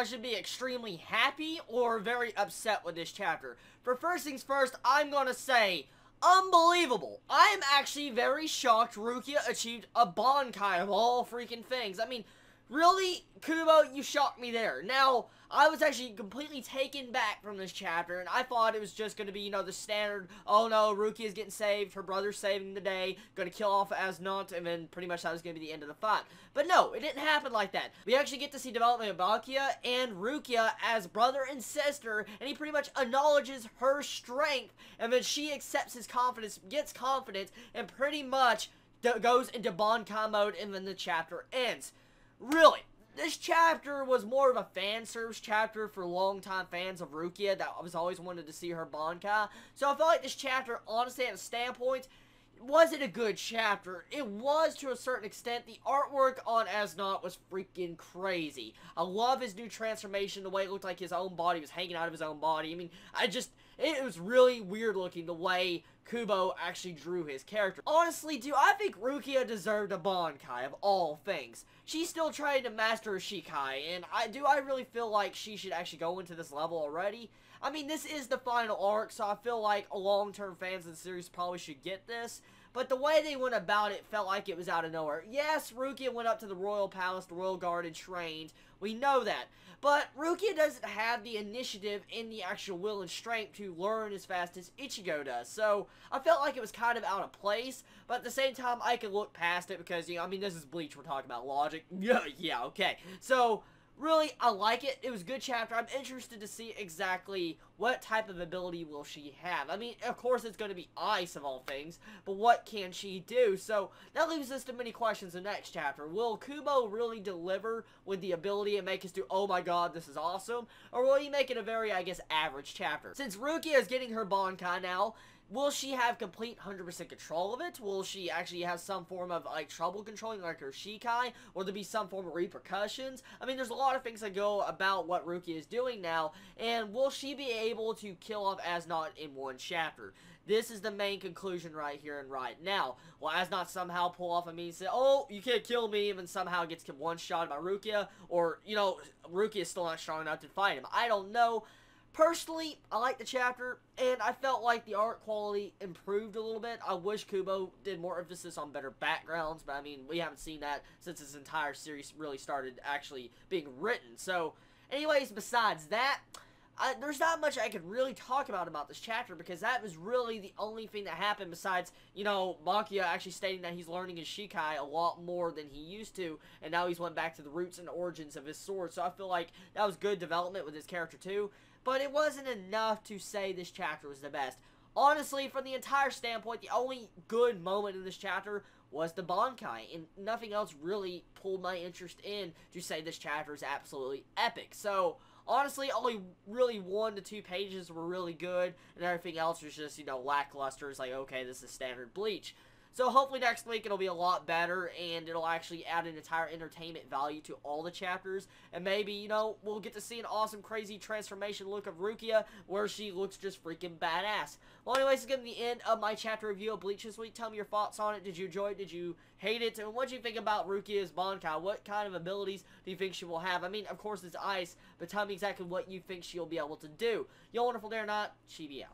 I should be extremely happy or very upset with this chapter. For first things first, I'm gonna say, unbelievable. I'm actually very shocked Rukia achieved a Bankai of all freaking things. I mean, really, Kubo, you shocked me there. Now, I was actually completely taken back from this chapter, and I thought it was just going to be, you know, the standard, oh no, Rukia's getting saved, her brother's saving the day, going to kill off Asnot, and then pretty much that was going to be the end of the fight. But no, it didn't happen like that. We actually get to see development of Bankai and Rukia as brother and sister, and he pretty much acknowledges her strength, and then she accepts his confidence, gets confidence, and pretty much goes into Bankai mode, and then the chapter ends. Really, this chapter was more of a fan service chapter for longtime fans of Rukia that was always wanted to see her Bankai. So I felt like this chapter, honestly, at a standpoint, wasn't a good chapter. It was to a certain extent. The artwork on Asnot was freaking crazy. I love his new transformation, the way it looked like his own body was hanging out of his own body. I mean, it was really weird looking the way Kubo actually drew his character. Honestly, do I think Rukia deserved a Bankai of all things? She's still trying to master her Shikai, and I really feel like she should actually go into this level already? I mean, this is the final arc, so I feel like long-term fans of the series probably should get this. But the way they went about it felt like it was out of nowhere. Yes, Rukia went up to the Royal Palace, the Royal Guard, and trained. We know that. But Rukia doesn't have the initiative and the actual will and strength to learn as fast as Ichigo does. So, I felt like it was kind of out of place. But at the same time, I could look past it because, you know, I mean, this is Bleach. We're talking about logic. Yeah, okay. So, really, I like it. It was a good chapter. I'm interested to see exactly what type of ability will she have. I mean, of course, it's going to be ice of all things, but what can she do? So, that leaves us to many questions in the next chapter. Will Kubo really deliver with the ability and make us do, oh my god, this is awesome? Or will he make it a very, I guess, average chapter? Since Rukia is getting her Bankai now, will she have complete 100% control of it? Will she actually have some form of, like, trouble controlling, like her Shikai? Will there be some form of repercussions? I mean, there's a lot of things that go about what Rukia is doing now, and will she be able to kill off Asnot in one chapter? This is the main conclusion right here and right now. Will Asnot somehow pull off a mean and say, oh, you can't kill me, and then somehow gets one-shot by Rukia? Or, you know, Rukia is still not strong enough to fight him. I don't know. Personally, I like the chapter, and I felt like the art quality improved a little bit. I wish Kubo did more emphasis on better backgrounds, but I mean, we haven't seen that since this entire series really started actually being written. So, anyways, besides that, there's not much I could really talk about this chapter, because that was really the only thing that happened besides, you know, Makia actually stating that he's learning his Shikai a lot more than he used to, and now he's went back to the roots and origins of his sword. So I feel like that was good development with his character too. But it wasn't enough to say this chapter was the best. Honestly, from the entire standpoint, the only good moment in this chapter was the Bankai, and nothing else really pulled my interest in to say this chapter is absolutely epic. So, honestly, only really 1 to 2 pages were really good, and everything else was just, you know, lackluster. It's like, okay, this is standard Bleach. So hopefully next week it'll be a lot better, and it'll actually add an entire entertainment value to all the chapters. And maybe, you know, we'll get to see an awesome, crazy transformation look of Rukia, where she looks just freaking badass. Well, anyways, this is going to be the end of my chapter review of Bleach this week. Tell me your thoughts on it. Did you enjoy it? Did you hate it? And what do you think about Rukia's Bankai? What kind of abilities do you think she will have? I mean, of course, it's ice, but tell me exactly what you think she'll be able to do. Yo, wonderful day or not, Chibi out.